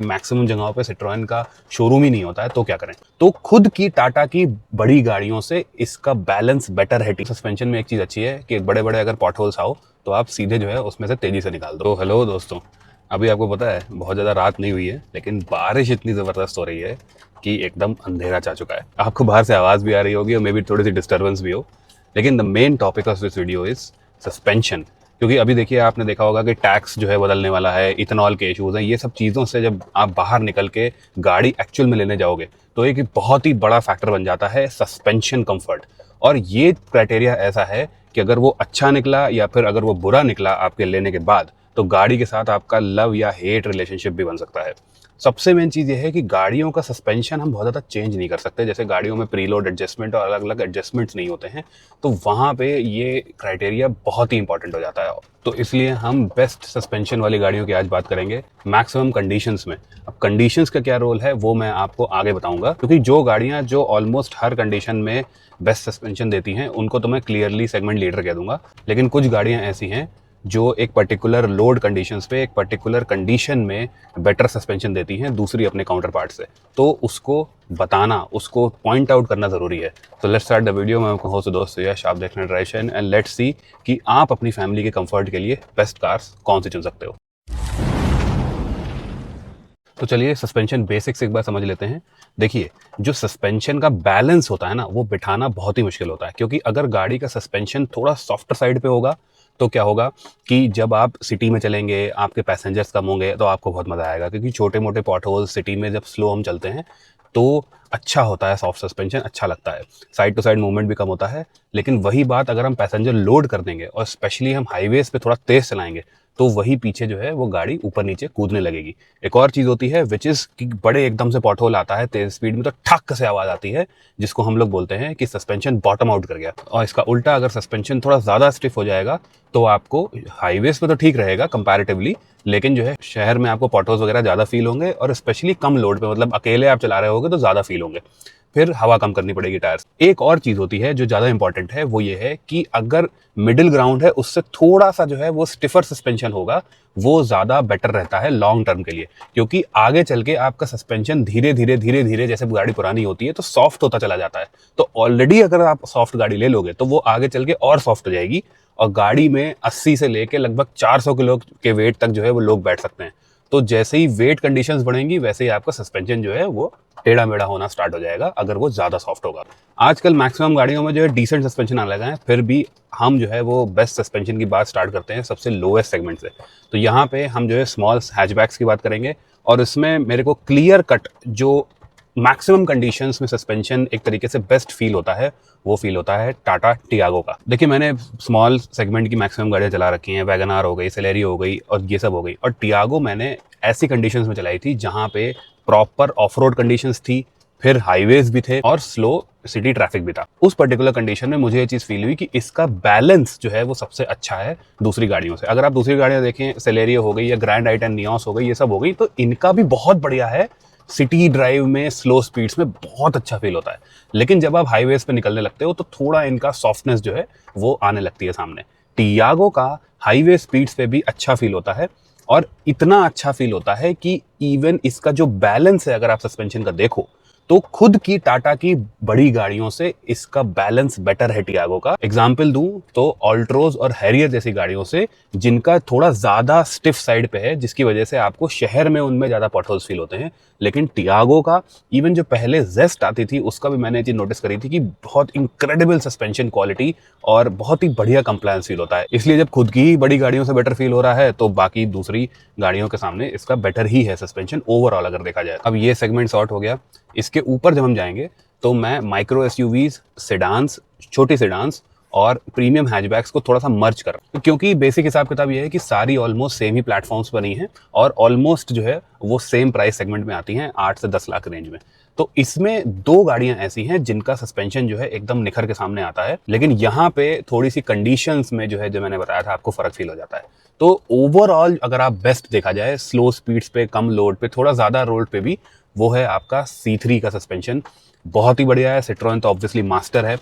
Maximum जगहों पे Citroen का शोरूम ही नहीं होता है, तो क्या करें? तो खुद की टाटा की बड़ी गाड़ियों से इसका बैलेंस बेटर है। सस्पेंशन में एक चीज़ अच्छी है कि बड़े बड़े अगर पॉट होल्स आओ तो आप सीधे जो है उसमें से तेज़ी से निकाल दो। तो हेलो दोस्तों, अभी आपको पता है बहुत ज़्यादा रात नहीं हुई है, लेकिन बारिश इतनी ज़बरदस्त हो रही है कि एकदम अंधेरा छा चुका है। आपको बाहर से आवाज़ भी आ रही होगी और मे बी थोड़ी सी डिस्टर्बेंस भी हो, लेकिन the main topic of this video is suspension. क्योंकि अभी देखिए, आपने देखा होगा कि टैक्स जो है बदलने वाला है, इथेनॉल के इश्यूज हैं, ये सब चीज़ों से जब आप बाहर निकल के गाड़ी एक्चुअल में लेने जाओगे तो एक बहुत ही बड़ा फैक्टर बन जाता है सस्पेंशन कंफर्ट। और ये क्राइटेरिया ऐसा है कि अगर वो अच्छा निकला या फिर अगर वो बुरा निकला आपके लेने के बाद, तो गाड़ी के साथ आपका लव या हेट रिलेशनशिप भी बन सकता है। सबसे मेन चीज़ ये है कि गाड़ियों का सस्पेंशन हम बहुत ज़्यादा चेंज नहीं कर सकते। जैसे गाड़ियों में प्रीलोड एडजस्टमेंट और अलग अलग एडजस्टमेंट्स नहीं होते हैं, तो वहाँ पे ये क्राइटेरिया बहुत ही इंपॉर्टेंट हो जाता है। तो इसलिए हम बेस्ट सस्पेंशन वाली गाड़ियों की आज बात करेंगे मैक्सिमम कंडीशंस में। अब कंडीशंस का क्या रोल है वो मैं आपको आगे बताऊंगा, क्योंकि जो गाड़ियाँ जो ऑलमोस्ट हर कंडीशन में बेस्ट सस्पेंशन देती हैं उनको तो मैं क्लियरली सेगमेंट लीडर कह दूंगा, लेकिन कुछ गाड़ियाँ ऐसी हैं जो एक पर्टिकुलर लोड कंडीशंस पे एक पर्टिकुलर कंडीशन में बेटर सस्पेंशन देती हैं दूसरी अपने काउंटर पार्ट से। तो उसको बताना, उसको पॉइंट आउट करना ज़रूरी है। तो लेट्स स्टार्ट द वीडियो। मैं आपका होस्ट दोस्त यश, आप देख रहे हैं ड्राइव एंड लेट्स सी कि आप अपनी फैमिली के कंफर्ट के लिए बेस्ट कार्स कौन सी चुन सकते हो। तो चलिए सस्पेंशन बेसिक्स एक बार समझ लेते हैं। देखिए, जो सस्पेंशन का बैलेंस होता है ना, वो बिठाना बहुत ही मुश्किल होता है, क्योंकि अगर गाड़ी का सस्पेंशन थोड़ा सॉफ्ट साइड पे होगा तो क्या होगा कि जब आप सिटी में चलेंगे, आपके पैसेंजर्स कम होंगे तो आपको बहुत मज़ा आएगा, क्योंकि छोटे मोटे पॉट होल्स सिटी में जब स्लो हम चलते हैं तो अच्छा होता है, सॉफ्ट सस्पेंशन अच्छा लगता है, साइड टू साइड मूवमेंट भी कम होता है। लेकिन वही बात अगर हम पैसेंजर लोड कर देंगे और स्पेशली हम हाईवेज पे थोड़ा तेज चलाएंगे तो वही पीछे जो है वो गाड़ी ऊपर नीचे कूदने लगेगी। एक और चीज़ होती है विच इज़ कि बड़े एकदम से पॉट होल आता है तेज स्पीड में तो ठक से आवाज़ आती है, जिसको हम लोग बोलते हैं कि सस्पेंशन बॉटम आउट कर गया। और इसका उल्टा, अगर सस्पेंशन थोड़ा ज़्यादा स्टिफ हो जाएगा तो आपको हाईवेज पे तो ठीक रहेगा कंपैरेटिवली, लेकिन जो है शहर में आपको पॉट होल्स वगैरह ज़्यादा फील होंगे, और स्पेशली कम लोड पे, मतलब अकेले आप चला रहे होगे तो ज़्यादा फील होंगे। फिर हवा कम करनी पड़ेगी टायर्स। एक और चीज़ होती है जो ज़्यादा इंपॉर्टेंट है, वो ये है कि अगर मिडिल ग्राउंड है उससे थोड़ा सा जो है वो स्टिफर सस्पेंशन होगा, वो ज़्यादा बेटर रहता है लॉन्ग टर्म के लिए, क्योंकि आगे चल के आपका सस्पेंशन धीरे धीरे जैसे गाड़ी पुरानी होती है तो सॉफ्ट होता चला जाता है। तो ऑलरेडी अगर आप सॉफ्ट गाड़ी ले लोगे तो वो आगे चल के और सॉफ्ट हो जाएगी, और गाड़ी में 80 से लेके लगभग 400 किलो के वेट तक जो है वो लोग बैठ सकते हैं। तो जैसे ही वेट कंडीशंस बढ़ेंगी वैसे ही आपका सस्पेंशन जो है वो टेढ़ा मेढ़ा होना स्टार्ट हो जाएगा अगर वो ज़्यादा सॉफ्ट होगा। आजकल मैक्सिमम गाड़ियों में जो है डिसेंट सस्पेंशन आने लगा है, फिर भी हम जो है वो बेस्ट सस्पेंशन की बात स्टार्ट करते हैं सबसे लोएस्ट सेगमेंट से। तो यहाँ पे हम जो है स्मॉल हैचबैक्स की बात करेंगे, और इसमें मेरे को क्लियर कट जो मैक्सिमम कंडीशंस में सस्पेंशन एक तरीके से बेस्ट फील होता है, वो फील होता है टाटा टियागो का। देखिए, मैंने स्मॉल सेगमेंट की मैक्सिमम गाड़ियाँ चला रखी हैं, वैगन आर हो गई, सेलेरियो हो गई और ये सब हो गई, और टियागो मैंने ऐसी कंडीशंस में चलाई थी जहाँ पे प्रॉपर ऑफ रोड कंडीशंस थी, फिर हाईवेज भी थे और स्लो सिटी ट्रैफिक भी था। उस पर्टिकुलर कंडीशन में मुझे ये चीज़ फील हुई कि इसका बैलेंस जो है वो सबसे अच्छा है दूसरी गाड़ियों से। अगर आप दूसरी गाड़ियाँ देखें, सेलेरियो हो गई या ग्रैंड आई-10 नियोस हो गई, ये सब हो गई, तो इनका भी बहुत बढ़िया है, सिटी ड्राइव में स्लो स्पीड्स में बहुत अच्छा फील होता है। लेकिन जब आप हाईवेज पे निकलने लगते हो तो थोड़ा इनका सॉफ्टनेस जो है वो आने लगती है सामने। टियागो का हाईवे स्पीड्स पे भी अच्छा फील होता है, और इतना अच्छा फील होता है कि इवन इसका जो बैलेंस है, अगर आप सस्पेंशन का देखो तो खुद की टाटा की बड़ी गाड़ियों से इसका बैलेंस बेटर है टियागो का। एग्जाम्पल दूं तो ऑल्ट्रोज और हैरियर जैसी गाड़ियों से, जिनका थोड़ा ज्यादा स्टिफ साइड पे है, जिसकी वजह से आपको शहर में उनमें ज्यादा पॉटहोल्स फील होते हैं। लेकिन टियागो का, इवन जो पहले जेस्ट आती थी उसका भी मैंने ये चीज नोटिस करी थी कि बहुत इंक्रेडिबल सस्पेंशन क्वालिटी और बहुत ही बढ़िया कंप्लायंस फील होता है। इसलिए जब खुद की ही बड़ी गाड़ियों से बेटर फील हो रहा है तो बाकी दूसरी गाड़ियों के सामने इसका बेटर ही है सस्पेंशन ओवरऑल अगर देखा जाए। अब ये सेगमेंट सॉर्ट हो गया। इसके ऊपर जब हम जाएंगे तो मैं माइक्रो एसयूवीज, सेडान्स, छोटी सेडान्स और प्रीमियम हैचबैक्स को थोड़ा सा मर्ज कर, क्योंकि बेसिक हिसाब किताब ये है कि सारी ऑलमोस्ट सेम ही प्लेटफॉर्म्स बनी हैं और ऑलमोस्ट जो है वो सेम प्राइस सेगमेंट में आती हैं, 8 से 10 लाख रेंज में। तो इसमें दो गाड़ियां ऐसी हैं जिनका सस्पेंशन जो है एकदम निखर के सामने आता है, लेकिन यहाँ पे थोड़ी सी कंडीशंस में जो है, जो मैंने बताया था आपको, फर्क फील हो जाता है। तो ओवरऑल अगर आप बेस्ट देखा जाए, स्लो स्पीड्स पे, कम लोड पे, थोड़ा ज्यादा रोड पे भी, वो है आपका C3 का सस्पेंशन। बहुत ही बढ़िया है। सिट्रोएन तो ऑब्वियसली मास्टर है,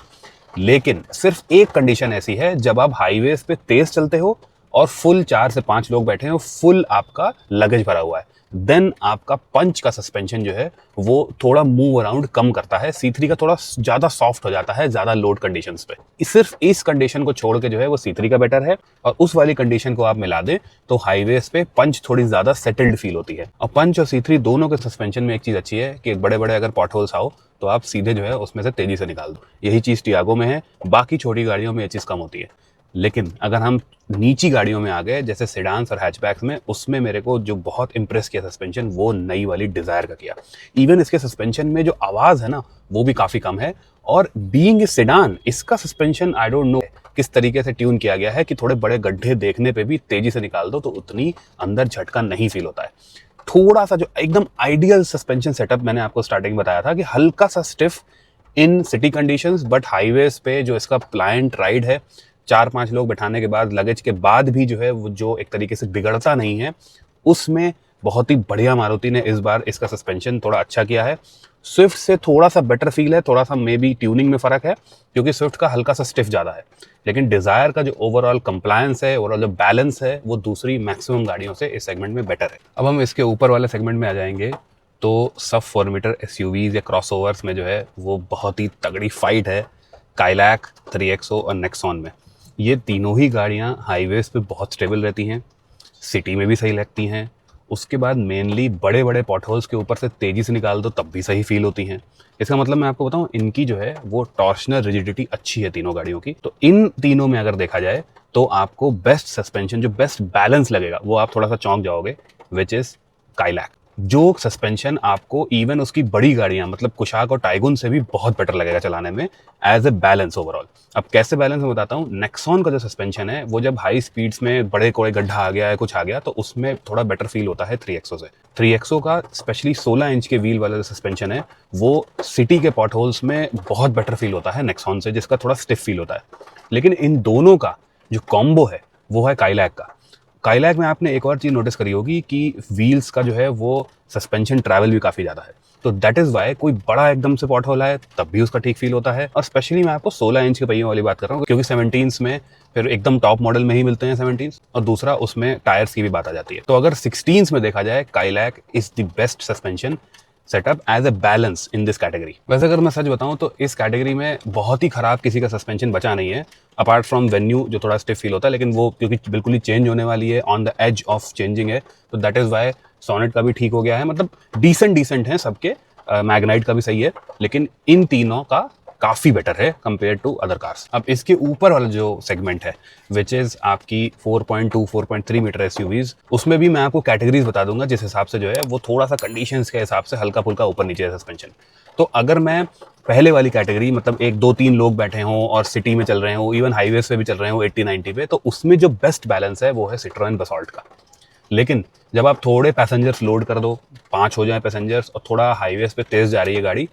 लेकिन सिर्फ एक कंडीशन ऐसी है, जब आप हाईवेज पे तेज चलते हो और फुल 4 से 5 लोग बैठे हो, फुल आपका लगेज भरा हुआ है, देन आपका पंच का सस्पेंशन जो है वो थोड़ा मूव अराउंड कम करता है, C3 का थोड़ा ज़्यादा सॉफ्ट हो जाता है ज़्यादा लोड कंडीशंस पे। सिर्फ इस कंडीशन को छोड़ के जो है वो C3 का बेटर है, और उस वाली कंडीशन को आप मिला दें तो हाईवेज पे पंच थोड़ी ज़्यादा सेटल्ड फील होती है। और पंच और C3 दोनों के सस्पेंशन में एक चीज़ अच्छी है कि बड़े बड़े अगर पॉटहोल्स आओ तो आप सीधे जो है उसमें से तेज़ी से निकाल दो। यही चीज़ टियागो में है, बाकी छोटी गाड़ियों में ये चीज़ कम होती है। लेकिन अगर हम नीची गाड़ियों में आ गए जैसे सेडान्स और हैचबैक्स में, उसमें मेरे को जो बहुत इंप्रेस किया सस्पेंशन वो नई वाली डिज़ायर का किया। इवन इसके सस्पेंशन में जो आवाज़ है ना वो भी काफ़ी कम है, और बीइंग ए सेडान इसका सस्पेंशन आई डोंट नो किस तरीके से ट्यून किया गया है कि थोड़े बड़े गड्ढे देखने पे भी तेज़ी से निकाल दो तो उतनी अंदर झटका नहीं फील होता है। थोड़ा सा जो एकदम आइडियल सस्पेंशन सेटअप मैंने आपको स्टार्टिंग में बताया था कि हल्का सा stiff in city conditions, but highways पे जो इसका प्लायंट राइड है, 4-5 लोग बैठाने के बाद लगेज के बाद भी जो है वो जो एक तरीके से बिगड़ता नहीं है, उसमें बहुत ही बढ़िया मारुति ने इस बार इसका सस्पेंशन थोड़ा अच्छा किया है। स्विफ्ट से थोड़ा सा बेटर फील है, थोड़ा सा मे बी ट्यूनिंग में फ़र्क है क्योंकि स्विफ्ट का हल्का सा स्टिफ ज़्यादा है, लेकिन डिज़ायर का जो ओवरऑल कंप्लायंस है, ओवरऑल जो बैलेंस है, वो दूसरी मैक्सिमम गाड़ियों से इस सेगमेंट में बेटर है। अब हम इसके ऊपर वाले सेगमेंट में आ जाएंगे तो सब 4 मीटर एसयूवीज या क्रॉसओवर्स में जो है वो बहुत ही तगड़ी फाइट है काइलैक, 3XO और नेक्सॉन में। ये तीनों ही गाड़ियाँ हाईवेज पे बहुत स्टेबल रहती हैं, सिटी में भी सही लगती हैं, उसके बाद मेनली बड़े बड़े पॉटहोल्स के ऊपर से तेज़ी से निकाल दो तब भी सही फील होती हैं। इसका मतलब मैं आपको बताऊं, इनकी जो है वो टॉर्शनल रिजिडिटी अच्छी है तीनों गाड़ियों की। तो इन तीनों में अगर देखा जाए तो आपको बेस्ट सस्पेंशन, जो बेस्ट बैलेंस लगेगा वो आप थोड़ा सा चौंक जाओगे, विच इज़ काइलैक। जो सस्पेंशन आपको इवन उसकी बड़ी गाड़ियां मतलब कुशाक और टाइगुन से भी बहुत बेटर लगेगा चलाने में एज ए बैलेंस ओवरऑल। अब कैसे बैलेंस मैं बताता हूँ। नेक्सॉन का जो सस्पेंशन है वो जब हाई स्पीड्स में बड़े कोई गड्ढा आ गया है, कुछ आ गया, तो उसमें थोड़ा बेटर फील होता है 3XO से। 3XO का स्पेशली 16 इंच के व्हील वाला जो सस्पेंशन है वो सिटी के पॉट होल्स में बहुत बेटर फील होता है नेक्सॉन से, जिसका थोड़ा स्टिफ फील होता है। लेकिन इन दोनों का जो कॉम्बो है वो है काइलैक का। काइलैक में आपने एक और चीज़ नोटिस करी होगी कि व्हील्स का जो है वो सस्पेंशन ट्रैवल भी काफ़ी ज़्यादा है, तो दैट इज़ वाई कोई बड़ा एकदम से पॉट होल है तब भी उसका ठीक फील होता है। और स्पेशली मैं आपको 16 इंच के पहियों वाली बात कर रहा हूँ क्योंकि 17s में फिर एकदम टॉप मॉडल में ही मिलते हैं 17s, और दूसरा उसमें टायर्स की भी बात आ जाती है। तो अगर 16s में देखा जाए Kylaq is the best suspension setup as a balance in this category. वैसे अगर मैं सच बताऊं तो इस कैटेगरी में बहुत ही खराब किसी का सस्पेंशन बचा नहीं है, अपार्ट फ्रॉम वेन्यू जो थोड़ा स्टिफ फील होता है, लेकिन वो क्योंकि बिल्कुल ही चेंज होने वाली है, on the edge of changing है, तो दैट इज़ वाई सोनेट का भी ठीक हो गया है। मतलब डिसेंट हैं सबके, मैग्नाइट का भी सही है, लेकिन इन तीनों का काफ़ी बेटर है कंपेयर टू अदर कार्स। अब इसके ऊपर वाला जो सेगमेंट है विच इज़ आपकी 4.2 4.3 मीटर एसयूवीज, उसमें भी मैं आपको कैटेगरीज बता दूंगा जिस हिसाब से जो है वो थोड़ा सा कंडीशंस के हिसाब से हल्का फुल्का ऊपर नीचे है सस्पेंशन। तो अगर मैं पहले वाली कैटेगरी मतलब 1 2 3 लोग बैठे हों और सिटी में चल रहे हो, इवन हाईवेज पे भी चल रहे हो 80-90 पे, तो उसमें जो बेस्ट बैलेंस है वो है सिट्रोएन बसॉल्ट का। लेकिन जब आप थोड़े पैसेंजर्स लोड कर दो, 5 हो जाए पैसेंजर्स, और थोड़ा हाईवेज पे तेज जा रही है गाड़ी,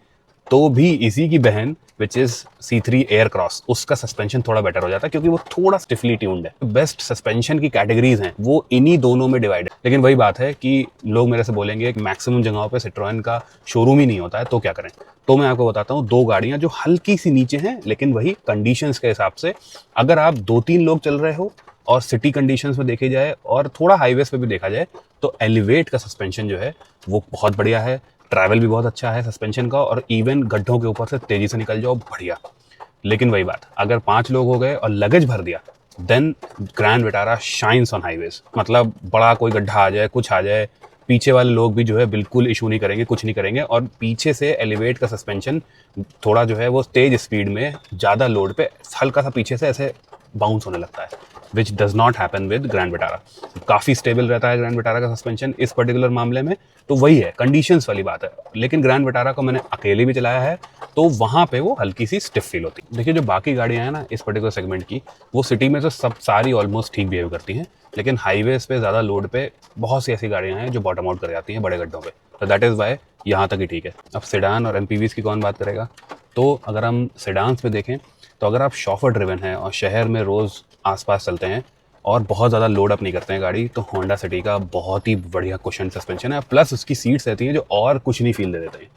तो भी इसी की बहन which is C3 air cross, उसका सस्पेंशन थोड़ा बेटर हो जाता है क्योंकि वो थोड़ा स्टिफली ट्यून्ड है। बेस्ट सस्पेंशन की कैटेगरीज हैं वो इन्हीं दोनों में डिवाइड है। लेकिन वही बात है कि लोग मेरे से बोलेंगे कि मैक्सिमम जगहों पे सिट्रोएन का शोरूम ही नहीं होता है, तो क्या करें। तो मैं आपको बताता हूँ 2 गाड़ियां जो हल्की सी नीचे हैं, लेकिन वही कंडीशंस के हिसाब से अगर आप 2-3 लोग चल रहे हो और सिटी कंडीशंस में देखी जाए और थोड़ा हाईवेज पे भी देखा जाए, तो एलिवेट का सस्पेंशन जो है वो बहुत बढ़िया है, ट्रैवल भी बहुत अच्छा है सस्पेंशन का, और इवन गड्ढों के ऊपर से तेजी से निकल जाओ, बढ़िया। लेकिन वही बात, अगर 5 लोग हो गए और लगेज भर दिया, then Grand Vitara shines on highways. मतलब बड़ा कोई गड्ढा आ जाए, कुछ आ जाए, पीछे वाले लोग भी जो है बिल्कुल इशू नहीं करेंगे, कुछ नहीं करेंगे। और पीछे से एलिवेट का सस्पेंशन थोड़ा जो है वो तेज स्पीड में ज़्यादा लोड पे हल्का सा पीछे से ऐसे बाउंस होने लगता है, which does not happen with grand Vitara. काफ़ी स्टेबल रहता है ग्रैंड विटारा का सस्पेंशन इस पर्टिकुलर मामले में। तो वही है, कंडीशंस वाली बात है। लेकिन ग्रैंड विटारा को मैंने अकेले भी चलाया है, तो वहाँ पे वो हल्की सी स्टिफ फील होती है। देखिए जो बाकी गाड़ियाँ हैं ना इस पर्टिकुलर सेगमेंट की, वो सिटी में तो सब सारी ऑलमोस्ट ठीक बिहेव करती हैं, लेकिन हाईवेज पे ज़्यादा लोड पे बहुत सी ऐसी गाड़ियाँ हैं जो बॉटम आउट कर जाती हैं बड़े गड्ढों पे। तो दैट इज़ वाई यहाँ तक ही ठीक है। अब सेडान और एमपीवीज की कौन बात करेगा। तो अगर हम सेडान्स में देखें तो अगर आप शॉफर ड्रिवन हैं और शहर में रोज़ आसपास चलते हैं और बहुत ज़्यादा लोड अप नहीं करते हैं गाड़ी, तो होंडा सिटी का बहुत ही बढ़िया कुशन सस्पेंशन है। प्लस उसकी सीट्स रहती हैं जो और कुछ नहीं फील दे देते हैं।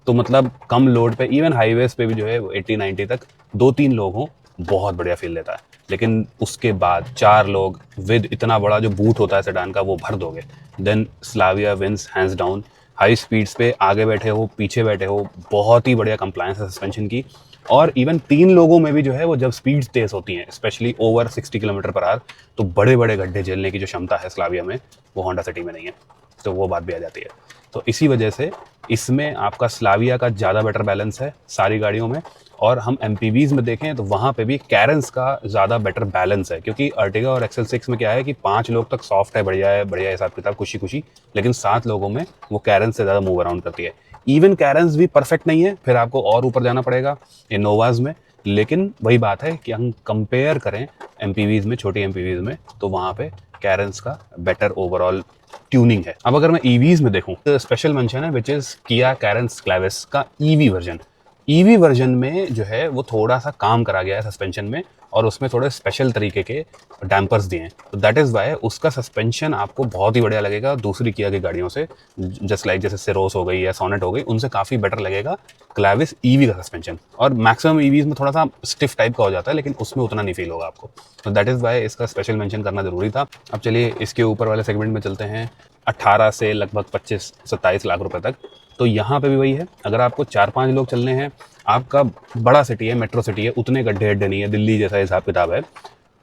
तो मतलब कम लोड पे इवन हाईवेज पे भी जो है 80-90 तक 2-3 लोग हों बहुत बढ़िया फील देता है। लेकिन उसके बाद 4 लोग विद इतना बड़ा जो बूट होता है सेडान का वो भर दोगे, then Slavia wins hands down. High speeds पे आगे बैठे हो पीछे बैठे हो, बहुत ही बढ़िया कंप्लायंस है सस्पेंशन की। और इवन 3 लोगों में भी जो है वो जब स्पीड्स तेज होती हैं, specially over 60 kilometre per hour, तो बड़े बड़े गड्ढे झेलने की जो क्षमता है स्लाविया में वो होंडा सिटी में नहीं है। तो वो बात भी आ जाती है। तो इसी वजह से इसमें आपका स्लाविया का ज़्यादा बेटर बैलेंस है सारी गाड़ियों में। और हम एमपीवीज में देखें तो वहाँ पे भी कैरेंस का ज़्यादा बेटर बैलेंस है, क्योंकि अर्टिगा और एक्सेल 6 में क्या है कि 5 लोग तक सॉफ्ट है, बढ़िया हिसाब किताब खुशी खुशी, लेकिन 7 लोगों में वो कैरेंस से ज़्यादा मूव अराउंड करती है। इवन कैरेंस भी परफेक्ट नहीं है, फिर आपको और ऊपर जाना पड़ेगा इनोवाज में। लेकिन वही बात है कि हम कंपेयर करें एमपीवीज में, छोटी एमपीवीज में, तो वहाँ पे कैरेंस का बेटर ओवरऑल ट्यूनिंग है। अब अगर मैं ईवीज में देखूं तो स्पेशल मेंशन है which is Kia Carens Clavis का ईवी वर्जन। ईवी वर्जन में जो है वो थोड़ा सा काम करा गया है सस्पेंशन में, और उसमें थोड़े स्पेशल तरीके के डैम्पर्स दिए हैं। तो दैट इज़ वाई उसका सस्पेंशन आपको बहुत ही बढ़िया लगेगा दूसरी किया की गाड़ियों से, जस्ट लाइक जैसे सिरोस हो गई या सोनेट हो गई, उनसे काफ़ी बेटर लगेगा क्लेविस ईवी का सस्पेंशन। और मैक्सिमम ईवीज में थोड़ा सा स्टिफ टाइप का हो जाता है, लेकिन उसमें उतना नहीं फील होगा आपको। तो दैट इज़ वाई इसका स्पेशल मेंशन करना जरूरी था। अब चलिए इसके ऊपर वाले सेगमेंट में चलते हैं, 18 से लगभग 25-27 लाख रुपए तक। तो यहाँ पे भी वही है, अगर आपको 4-5 लोग चलने हैं, आपका बड़ा सिटी है, मेट्रो सिटी है, उतने गड्ढे अड्डे नहीं है, दिल्ली जैसा हिसाब किताब है,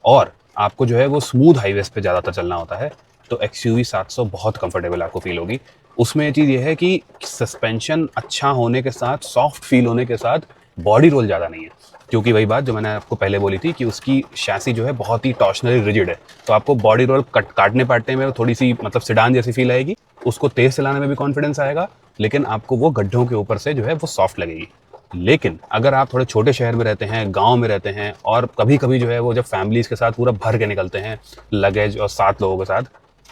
और आपको जो है वो स्मूथ हाईवेज पे ज़्यादातर चलना होता है, तो XUV 700 बहुत कंफर्टेबल आपको फील होगी। उसमें ये चीज़ ये है कि सस्पेंशन अच्छा होने के साथ, सॉफ्ट फील होने के साथ, बॉडी रोल ज़्यादा नहीं है, क्योंकि वही बात जो मैंने आपको पहले बोली थी कि उसकी शैसी जो है बहुत ही टॉर्शनली रिजिड है। तो आपको बॉडी रोल काटने पाटने में थोड़ी सी मतलब सेडान जैसी फील आएगी, उसको तेज चलाने में भी कॉन्फिडेंस आएगा, लेकिन आपको वो गड्ढों के ऊपर से जो है वो सॉफ्ट लगेगी। लेकिन अगर आप थोड़े छोटे शहर में रहते हैं, गांव में रहते हैं, और कभी कभी जो है वो जब फैमिलीज के साथ पूरा भर के निकलते हैं लगेज और 7 लोगों के साथ,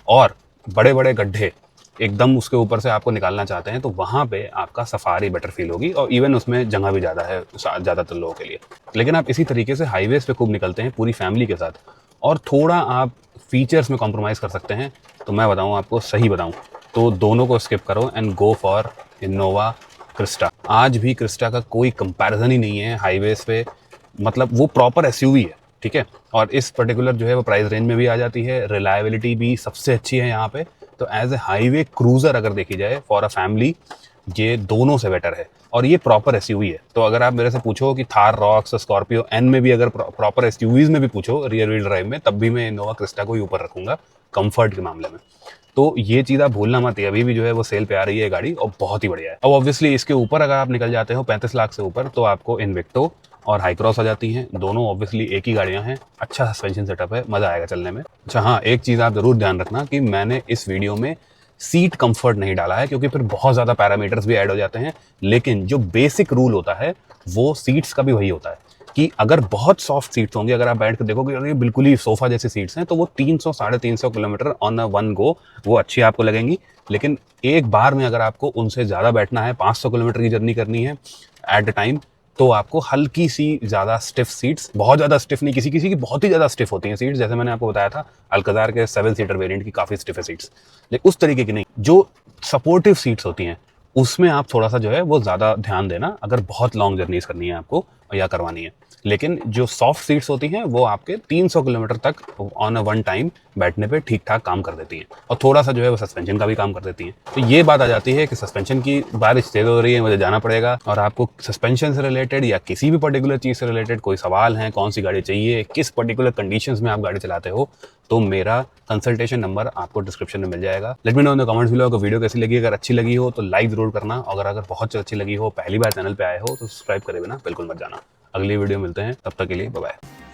और बड़े बड़े गड्ढे एकदम उसके ऊपर से आपको निकालना चाहते हैं, तो वहाँ पे आपका सफारी बेटर फील होगी, और इवन उसमें जगह भी ज़्यादा है ज़्यादातर लोगों के लिए। लेकिन आप इसी तरीके से हाईवेज पे खूब निकलते हैं पूरी फैमिली के साथ, और थोड़ा आप फीचर्स में कॉम्प्रोमाइज़ कर सकते हैं, तो मैं बताऊँ आपको, सही बताऊँ तो दोनों को स्किप करो and go for Innova Crysta. आज भी क्रिस्टा का कोई कंपैरिजन ही नहीं है हाईवेज पे, मतलब वो प्रॉपर एसयूवी है, ठीक है। और इस पर्टिकुलर जो है वो प्राइस रेंज में भी आ जाती है, रिलायबिलिटी भी सबसे अच्छी है यहाँ पे। तो एज ए हाईवे क्रूजर अगर देखी जाए फॉर अ फैमिली, ये दोनों से बेटर है, और ये प्रॉपर एसयूवी है। तो अगर आप मेरे से पूछो कि थार रॉक्स, स्कॉर्पियो एन में भी अगर प्रॉपर एसयूवीज में भी पूछो रियर व्हील ड्राइव में, तब भी मैं इनोवा क्रिस्टा को ही ऊपर रखूंगा कंफर्ट के मामले में। तो ये चीज़ आप भूलना मत, अभी भी जो है वो सेल पे आ रही है गाड़ी, और बहुत ही बढ़िया है। अब ऑब्वियसली इसके ऊपर अगर आप निकल जाते हो 35 लाख से ऊपर, तो आपको इन्विक्टो और हाई क्रॉस आ जाती हैं। दोनों ऑब्वियसली एक ही गाड़ियां हैं, अच्छा सस्पेंशन सेटअप है, मज़ा आएगा चलने में। अच्छा हाँ, एक चीज़ आप ज़रूर ध्यान रखना कि मैंने इस वीडियो में सीट कंफर्ट नहीं डाला है, क्योंकि फिर बहुत ज़्यादा पैरामीटर्स भी ऐड हो जाते हैं। लेकिन जो बेसिक रूल होता है वो सीट्स का भी वही होता है कि अगर बहुत सॉफ्ट सीट्स होंगी, अगर आप बैठ कर देखोगे ये बिल्कुल ही सोफा जैसी सीट्स हैं, तो वो 300-350 kilometre on a one go वो अच्छी आपको लगेंगी। लेकिन एक बार में अगर आपको उनसे ज़्यादा बैठना है, 500 किलोमीटर की जर्नी करनी है एट द टाइम, तो आपको हल्की सी ज़्यादा स्टिफ सीट्स, बहुत ज़्यादा स्टिफ नहीं, किसी किसी की बहुत ही ज़्यादा स्टिफ होती हैं सीट्स, जैसे मैंने आपको बताया था अल्कजार के 7 सीटर वेरिएंट की काफ़ी स्टिफ है सीट्स, लेकिन उस तरीके की नहीं। जो सपोर्टिव सीट्स होती हैं उसमें आप थोड़ा सा जो है वो ज़्यादा ध्यान देना, अगर बहुत लॉन्ग जर्नीज करनी है आपको या करवानी है। लेकिन जो सॉफ्ट सीट्स होती हैं वो आपके 300 किलोमीटर तक ऑन अ वन टाइम बैठने पे ठीक ठाक काम कर देती हैं, और थोड़ा सा जो है वो सस्पेंशन का भी काम कर देती हैं। तो ये बात आ जाती है कि सस्पेंशन की बारिश तेज हो रही है, मुझे जाना पड़ेगा, और आपको सस्पेंशन से रिलेटेड या किसी भी पर्टिकुलर चीज़ से रिलेटेड कोई सवाल है, कौन सी गाड़ी चाहिए, किस पर्टिकुलर कंडीशंस में आप गाड़ी चलाते हो, तो मेरा कंसल्टेशन नंबर आपको डिस्क्रिप्शन में मिल जाएगा। Let me know in the comments below अगर वीडियो कैसी लगी। अगर अच्छी लगी हो तो लाइक जरूर करना, अगर बहुत अच्छी लगी हो, पहली बार चैनल पे आए हो तो सब्सक्राइब करे बिना बिल्कुल मत जाना। अगली वीडियो मिलते हैं, तब तक के लिए बाय बाय।